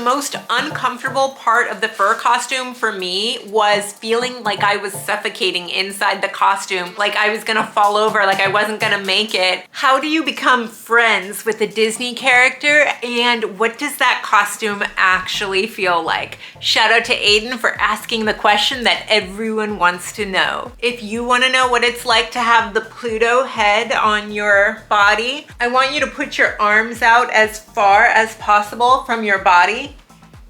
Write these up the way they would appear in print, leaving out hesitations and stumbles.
most uncomfortable part of the fur costume for me was feeling like I was suffocating inside the costume, like I was gonna fall over, like I wasn't gonna make it. How do you become friends with a Disney character, and what does that costume actually feel like? Shout out to Aiden for asking the question that everyone wants to know. If you want to know what it's like to have the Pluto head on your body, I want you to put your arms out as far as possible from your body,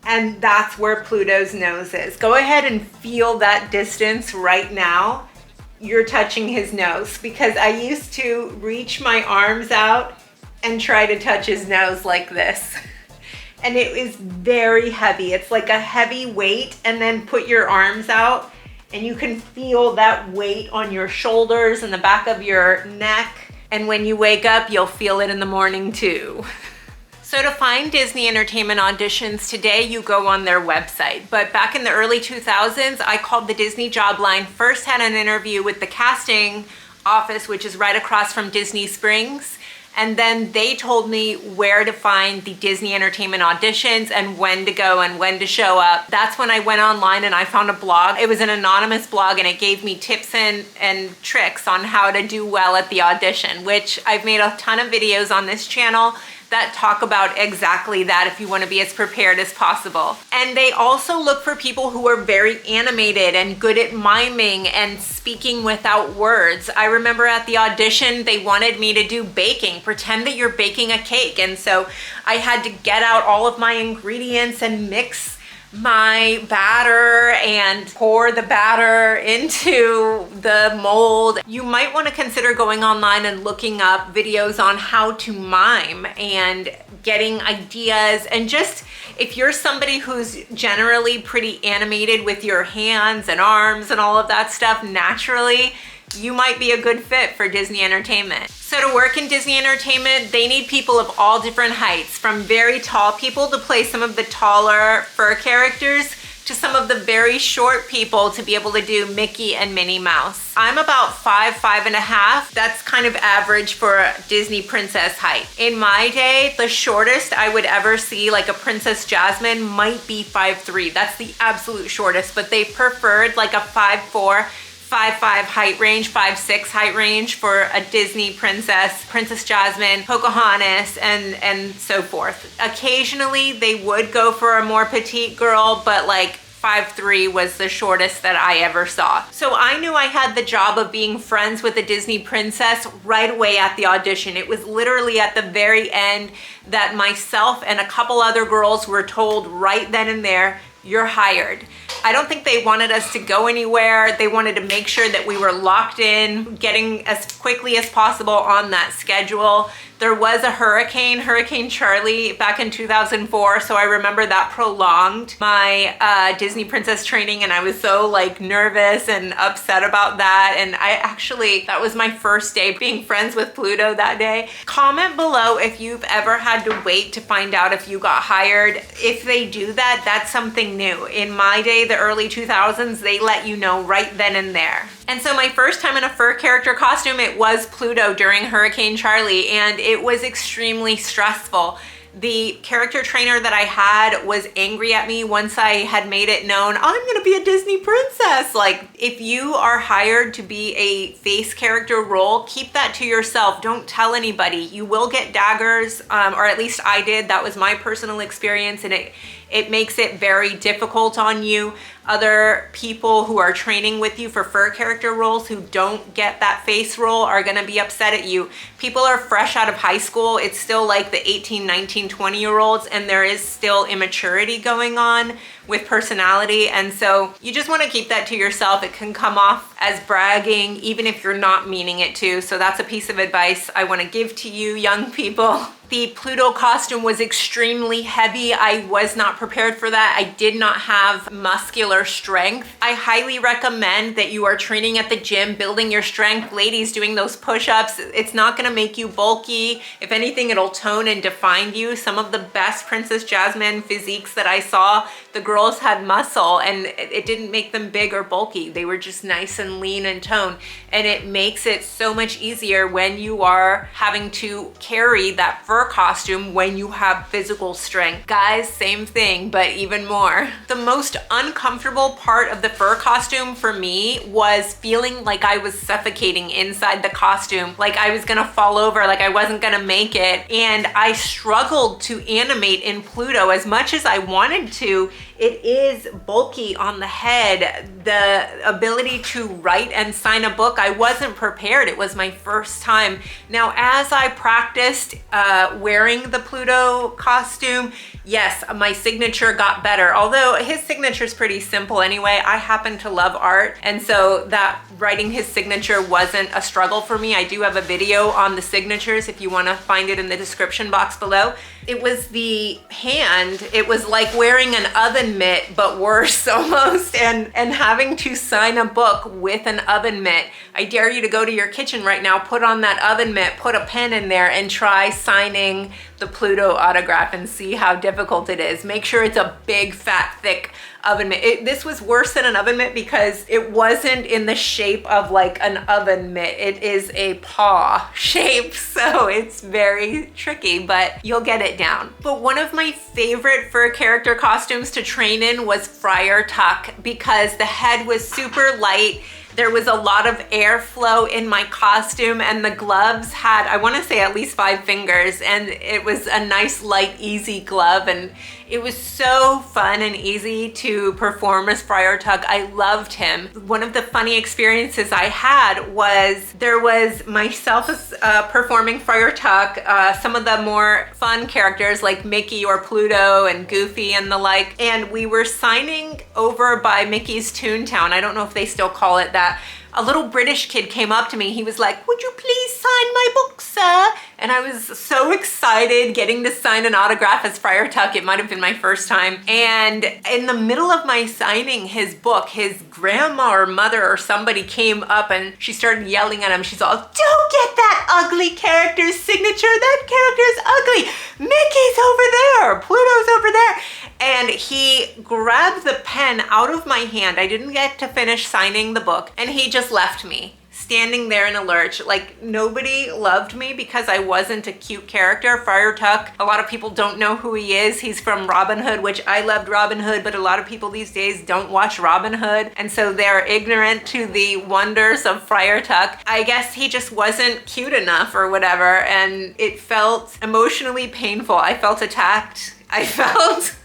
and that's where Pluto's nose is. Go ahead and feel that distance right now. You're touching his nose, because I used to reach my arms out and try to touch his nose like this. And it is very heavy. It's like a heavy weight, and then put your arms out and you can feel that weight on your shoulders and the back of your neck. And when you wake up, you'll feel it in the morning too. So to find Disney Entertainment auditions today, you go on their website. But back in the early 2000s, I called the Disney job line, first had an interview with the casting office, which is right across from Disney Springs. And then they told me where to find the Disney Entertainment auditions and when to go and when to show up. That's when I went online and I found a blog. It was an anonymous blog, and it gave me tips and tricks on how to do well at the audition, which I've made a ton of videos on this channel that talk about exactly that if you want to be as prepared as possible. And they also look for people who are very animated and good at miming and speaking without words. I remember at the audition, they wanted me to do baking, pretend that you're baking a cake. And so I had to get out all of my ingredients and mix my batter and pour the batter into the mold. You might want to consider going online and looking up videos on how to mime and getting ideas. And just, if you're somebody who's generally pretty animated with your hands and arms and all of that stuff naturally, you might be a good fit for Disney Entertainment. So to work in Disney Entertainment, they need people of all different heights, from very tall people to play some of the taller fur characters to some of the very short people to be able to do Mickey and Minnie Mouse. I'm about 5'5.5". That's kind of average for a Disney princess height. In my day, the shortest I would ever see, like a Princess Jasmine, might be 5'3". That's the absolute shortest, but they preferred like a 5'4", 5'5" height range, 5'6" height range for a Disney princess, Princess Jasmine, Pocahontas, and so forth. Occasionally they would go for a more petite girl, but like 5'3" was the shortest that I ever saw. So I knew I had the job of being friends with a Disney princess right away at the audition. It was literally at the very end that myself and a couple other girls were told right then and there, you're hired. I don't think they wanted us to go anywhere. They wanted to make sure that we were locked in, getting as quickly as possible on that schedule. There was a Hurricane Charley back in 2004, so I remember that prolonged my Disney princess training, and I was so like nervous and upset about that. And that was my first day being friends with Pluto that day. Comment below if you've ever had to wait to find out if you got hired. If they do that, that's something new. In my day, the early 2000s, they let you know right then and there. And so my first time in a fur character costume, it was Pluto during Hurricane Charley, and it was extremely stressful. The character trainer that I had was angry at me once I had made it known, I'm gonna be a Disney princess. Like, if you are hired to be a face character role, keep that to yourself. Don't tell anybody. You will get daggers, or at least I did. That was my personal experience, and it makes it very difficult on you. Other people who are training with you for fur character roles who don't get that face role are gonna be upset at you. People are fresh out of high school. It's still like the 18, 19, 20-year-olds, and there is still immaturity going on with personality. And so you just wanna keep that to yourself. It can come off as bragging, even if you're not meaning it to. So that's a piece of advice I wanna give to you young people. The Pluto costume was extremely heavy. I was not prepared for that. I did not have muscular strength. I highly recommend that you are training at the gym, building your strength. Ladies, doing those push-ups, it's not gonna make you bulky. If anything, it'll tone and define you. Some of the best Princess Jasmine physiques that I saw, the girls had muscle, and it didn't make them big or bulky. They were just nice and and lean in tone. And it makes it so much easier when you are having to carry that fur costume when you have physical strength. Guys, same thing, but even more. The most uncomfortable part of the fur costume for me was feeling like I was suffocating inside the costume, like I was gonna fall over, like I wasn't gonna make it. And I struggled to animate in Pluto as much as I wanted to. It is bulky on the head. The ability to write and sign a book, I wasn't prepared. It was my first time. Now, as I practiced wearing the Pluto costume, yes, my signature got better. Although his signature is pretty simple anyway. I happen to love art, and so that writing his signature wasn't a struggle for me. I do have a video on the signatures if you want to find it in the description box below. It was the hand. It was like wearing an oven mitt, but worse almost, and having to sign a book with an oven mitt. I dare you to go to your kitchen right now, put on that oven mitt, put a pen in there, and try signing the Pluto autograph and see how difficult it is. Make sure it's a big, fat, thick oven mitt. This was worse than an oven mitt because it wasn't in the shape of like an oven mitt. It is a paw shape, so it's very tricky, but you'll get it down. But one of my favorite fur character costumes to train in was Friar Tuck because the head was super light. There was a lot of airflow in my costume, and the gloves had, I want to say, at least 5 fingers, and it was a nice, light, easy glove, and it was so fun and easy to perform as Friar Tuck. I loved him. One of the funny experiences I had was there was myself as performing Friar Tuck, some of the more fun characters like Mickey or Pluto and Goofy and the like, and we were signing over by Mickey's Toontown. I don't know if they still call it that. A little British kid came up to me. He was like, "Would you please sign my book, sir?" And I was so excited getting to sign an autograph as Friar Tuck. It might have been my first time. And in the middle of my signing his book, his grandma or mother or somebody came up and she started yelling at him. She's all, "Don't get that ugly character's signature. That character's ugly. Mickey's over there. Pluto's over there." And he grabbed the pen out of my hand. I didn't get to finish signing the book, and he just left me standing there in a lurch. Like, nobody loved me because I wasn't a cute character. Friar Tuck, a lot of people don't know who he is. He's from Robin Hood, which I loved Robin Hood, but a lot of people these days don't watch Robin Hood, and so they're ignorant to the wonders of Friar Tuck. I guess he just wasn't cute enough or whatever, and it felt emotionally painful. I felt attacked. I felt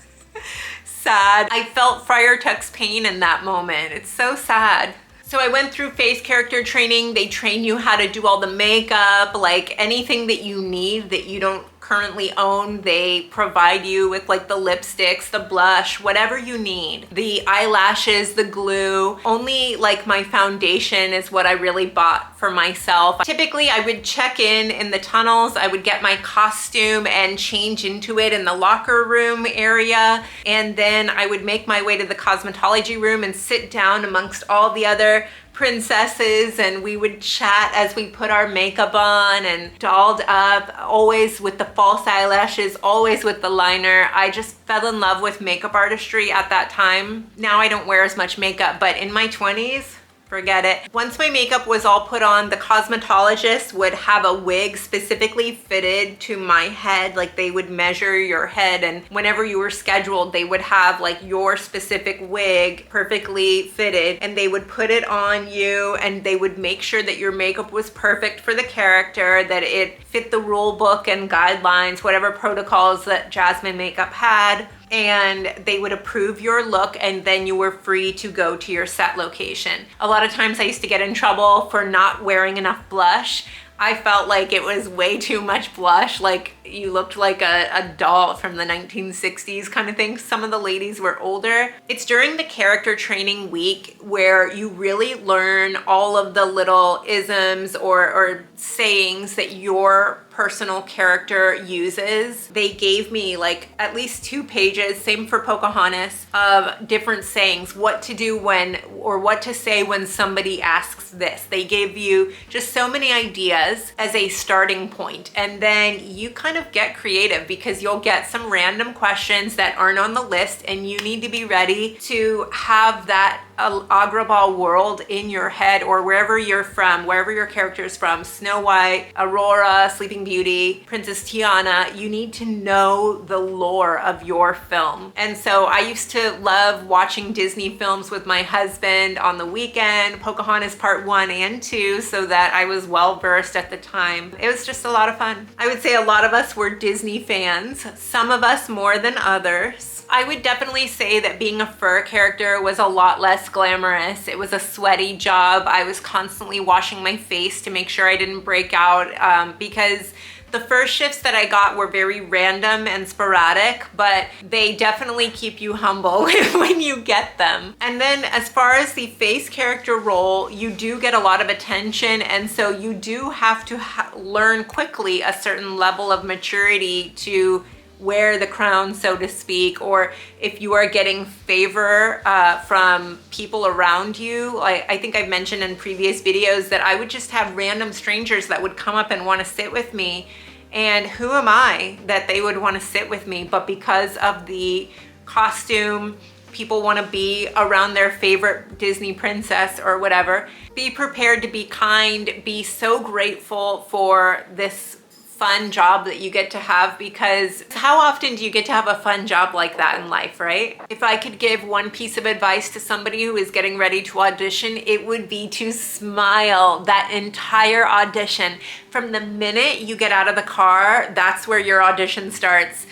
sad. I felt Friar Tuck's pain in that moment. It's so sad. So I went through face character training. They train you how to do all the makeup, like anything that you need that you don't currently own. They provide you with like the lipsticks, the blush, whatever you need. The eyelashes, the glue. Only like my foundation is what I really bought for myself. Typically I would check in the tunnels. I would get my costume and change into it in the locker room area. And then I would make my way to the cosmetology room and sit down amongst all the other princesses, and we would chat as we put our makeup on and dolled up, always with the false eyelashes, always with the liner. I just fell in love with makeup artistry at that time. Now I don't wear as much makeup, but in my 20s, forget it. Once my makeup was all put on, the cosmetologist would have a wig specifically fitted to my head. Like, they would measure your head, and whenever you were scheduled, they would have like your specific wig perfectly fitted, and they would put it on you, and they would make sure that your makeup was perfect for the character, that it fit the rule book and guidelines, whatever protocols that Jasmine Makeup had. And they would approve your look, and then you were free to go to your set location. A lot of times I used to get in trouble for not wearing enough blush. I felt like it was way too much blush, like you looked like a doll from the 1960s kind of thing. Some of the ladies were older. It's during the character training week where you really learn all of the little isms or sayings that your personal character uses. They gave me like at least 2 pages, same for Pocahontas, of different sayings, what to do when, or what to say when somebody asks this. They gave you just so many ideas as a starting point, and then you kind of get creative because you'll get some random questions that aren't on the list, and you need to be ready to have that Agrabah world in your head, or wherever you're from, wherever your character is from, Snow White, Aurora, Sleeping Beauty, Princess Tiana, you need to know the lore of your film. And so I used to love watching Disney films with my husband on the weekend, Pocahontas Part 1 and 2, so that I was well versed at the time. It was just a lot of fun. I would say a lot of us were Disney fans, some of us more than others. I would definitely say that being a fur character was a lot less glamorous. It was a sweaty job. I was constantly washing my face to make sure I didn't break out because the first shifts that I got were very random and sporadic, but they definitely keep you humble when you get them. And then as far as the face character role, you do get a lot of attention, and so you do have to learn quickly a certain level of maturity to wear the crown, so to speak, or if you are getting favor from people around you. I think I've mentioned in previous videos that I would just have random strangers that would come up and want to sit with me, and who am I that they would want to sit with me? But because of the costume, people want to be around their favorite Disney princess or whatever. Be prepared to be kind, be so grateful for this fun job that you get to have, because how often do you get to have a fun job like that in life, right? If I could give one piece of advice to somebody who is getting ready to audition, it would be to smile that entire audition. From the minute you get out of the car, that's where your audition starts.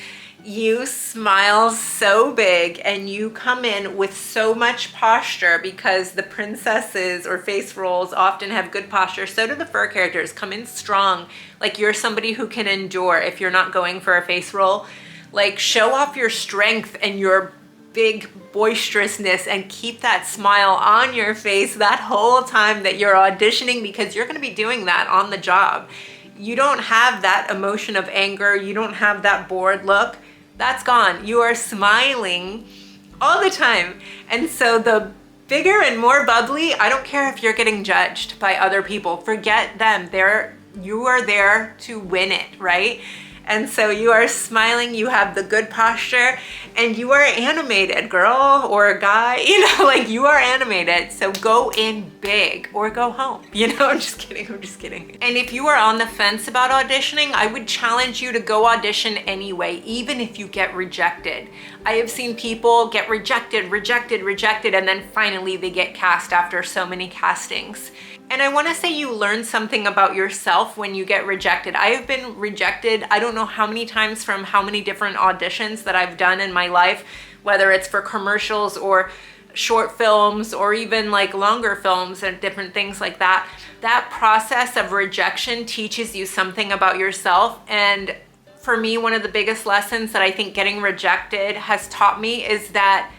You smile so big and you come in with so much posture, because the princesses or face roles often have good posture. So do the fur characters. Come in strong, like you're somebody who can endure if you're not going for a face role. Like, show off your strength and your big boisterousness and keep that smile on your face that whole time that you're auditioning, because you're going to be doing that on the job. You don't have that emotion of anger. You don't have that bored look. That's gone. You are smiling all the time. And so the bigger and more bubbly, I don't care if you're getting judged by other people. Forget them. You are there to win it, right? And so you are smiling, you have the good posture, and you are animated, girl or guy, like you are animated. So go in big or go home. I'm just kidding, I'm just kidding. And if you are on the fence about auditioning, I would challenge you to go audition anyway, even if you get rejected. I have seen people get rejected, and then finally they get cast after so many castings. And I want to say you learn something about yourself when you get rejected. I have been rejected, I don't know how many times, from how many different auditions that I've done in my life, whether it's for commercials or short films or even like longer films and different things like that. That process of rejection teaches you something about yourself. And for me, one of the biggest lessons that I think getting rejected has taught me is that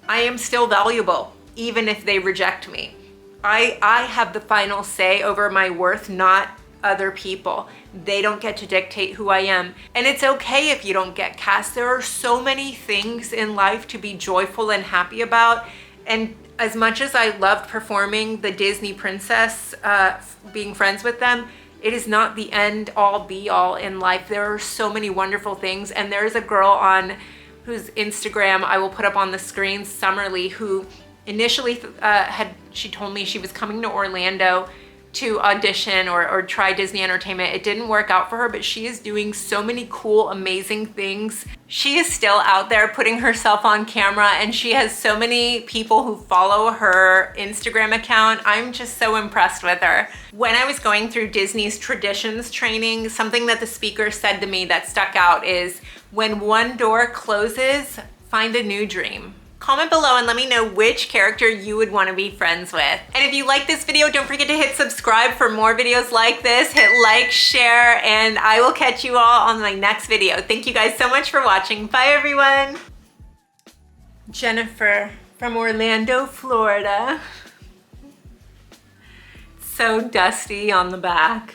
I am still valuable, even if they reject me. I have the final say over my worth, not other people. They don't get to dictate who I am. And it's okay if you don't get cast. There are so many things in life to be joyful and happy about. And as much as I loved performing the Disney princess, being friends with them, it is not the end all be all in life. There are so many wonderful things. And there's a girl on whose Instagram I will put up on the screen, Summerly, who initially she told me she was coming to Orlando to audition or try Disney Entertainment. It didn't work out for her, but she is doing so many cool, amazing things. She is still out there putting herself on camera, and she has so many people who follow her Instagram account. I'm just so impressed with her. When I was going through Disney's traditions training, something that the speaker said to me that stuck out is, when one door closes, find a new dream. Comment below and let me know which character you would want to be friends with. And if you like this video, don't forget to hit subscribe for more videos like this. Hit like, share, and I will catch you all on my next video. Thank you guys so much for watching. Bye, everyone. Jennifer from Orlando, Florida. So dusty on the back.